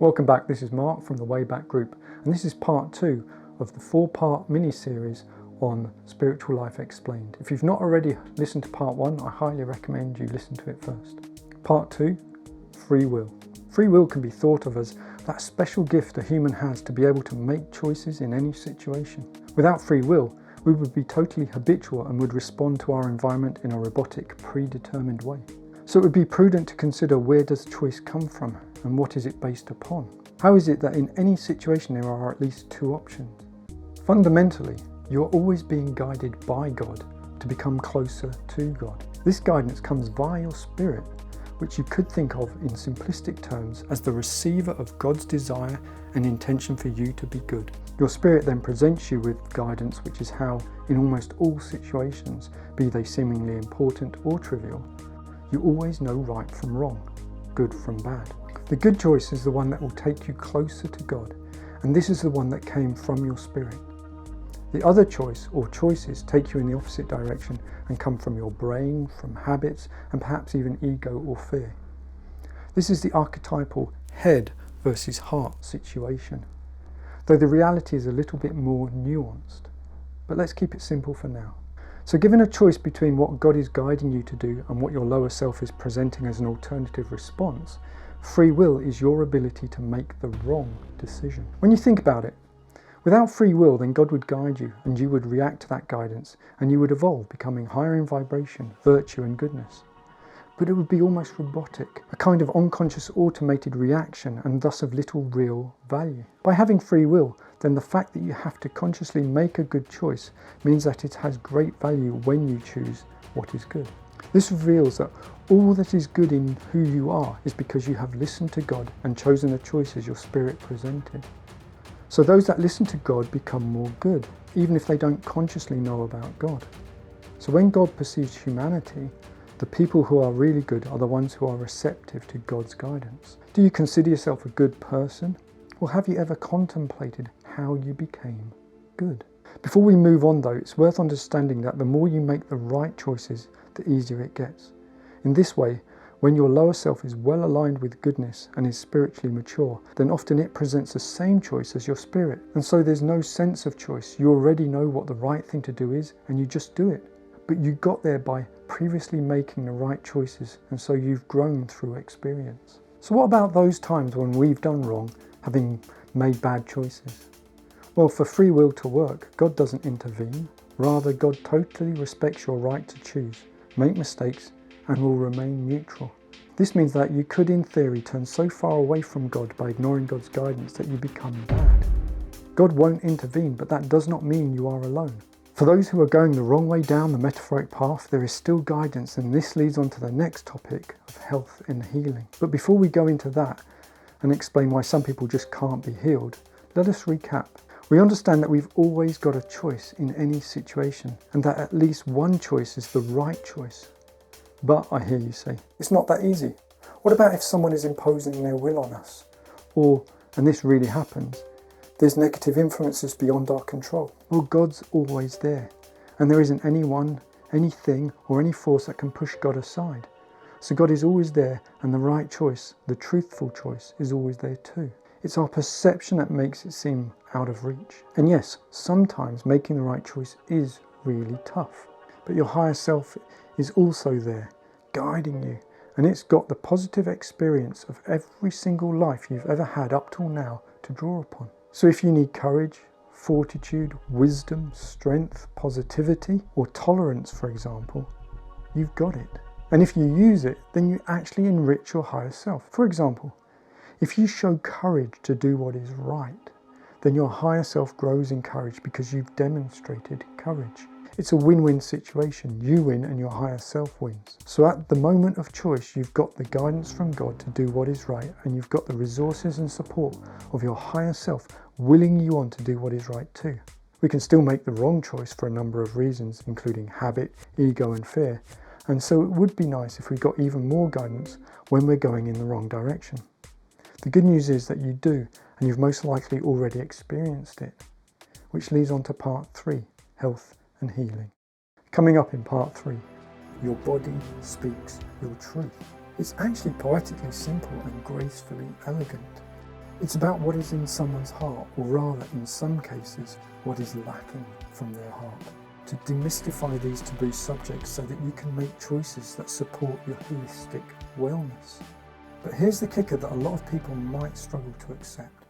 Welcome back, this is Mark from the Way Back Group, and this is part 2 of the 4-part mini-series on Spiritual Life Explained. If you've not already listened to part 1, I highly recommend you listen to it first. Part 2, free will. Free will can be thought of as that special gift a human has to be able to make choices in any situation. Without free will, we would be totally habitual and would respond to our environment in a robotic, predetermined way. So it would be prudent to consider, where does choice come from and what is it based upon? How is it that in any situation there are at least 2 options? Fundamentally, you are always being guided by God to become closer to God. This guidance comes via your spirit, which you could think of in simplistic terms as the receiver of God's desire and intention for you to be good. Your spirit then presents you with guidance, which is how, in almost all situations, be they seemingly important or trivial, you always know right from wrong, good from bad. The good choice is the one that will take you closer to God, and this is the one that came from your spirit. The other choice or choices take you in the opposite direction and come from your brain, from habits, and perhaps even ego or fear. This is the archetypal head versus heart situation, though the reality is a little bit more nuanced. But let's keep it simple for now. So given a choice between what God is guiding you to do and what your lower self is presenting as an alternative response, free will is your ability to make the wrong decision. When you think about it, without free will, then God would guide you and you would react to that guidance and you would evolve, becoming higher in vibration, virtue and goodness. But it would be almost robotic, a kind of unconscious automated reaction and thus of little real value. By having free will, then the fact that you have to consciously make a good choice means that it has great value when you choose what is good. This reveals that all that is good in who you are is because you have listened to God and chosen the choices your spirit presented. So those that listen to God become more good, even if they don't consciously know about God. So when God perceives humanity, the people who are really good are the ones who are receptive to God's guidance. Do you consider yourself a good person? Or have you ever contemplated how you became good? Before we move on though, it's worth understanding that the more you make the right choices, the easier it gets. In this way, when your lower self is well aligned with goodness and is spiritually mature, then often it presents the same choice as your spirit. And so there's no sense of choice. You already know what the right thing to do is and you just do it. But you got there by previously making the right choices, and so you've grown through experience. So what about those times when we've done wrong, having made bad choices? Well, for free will to work, God doesn't intervene. Rather, God totally respects your right to choose, make mistakes, and will remain neutral. This means that you could, in theory, turn so far away from God by ignoring God's guidance that you become bad. God won't intervene, but that does not mean you are alone. For those who are going the wrong way down the metaphoric path, there is still guidance, and this leads on to the next topic of health and healing. But before we go into that and explain why some people just can't be healed, let us recap. We understand that we've always got a choice in any situation, and that at least one choice is the right choice. But I hear you say, it's not that easy. What about if someone is imposing their will on us? Or, and this really happens, there's negative influences beyond our control. Well, God's always there, and there isn't anyone, anything, or any force that can push God aside. So God is always there, and the right choice, the truthful choice, is always there too. It's our perception that makes it seem out of reach. And yes, sometimes making the right choice is really tough. But your higher self is also there, guiding you, and it's got the positive experience of every single life you've ever had up till now to draw upon. So if you need courage, fortitude, wisdom, strength, positivity, or tolerance, for example, you've got it. And if you use it, then you actually enrich your higher self. For example, if you show courage to do what is right, then your higher self grows in courage because you've demonstrated courage. It's a win-win situation. You win and your higher self wins. So at the moment of choice, you've got the guidance from God to do what is right, and you've got the resources and support of your higher self willing you on to do what is right too. We can still make the wrong choice for a number of reasons, including habit, ego and fear. And so it would be nice if we got even more guidance when we're going in the wrong direction. The good news is that you do, and you've most likely already experienced it. Which leads on to part 3, health and healing. Coming up in part 3, your body speaks your truth. It's actually poetically simple and gracefully elegant. It's about what is in someone's heart, or rather, in some cases, what is lacking from their heart. To demystify these taboo subjects so that you can make choices that support your holistic wellness. But here's the kicker that a lot of people might struggle to accept.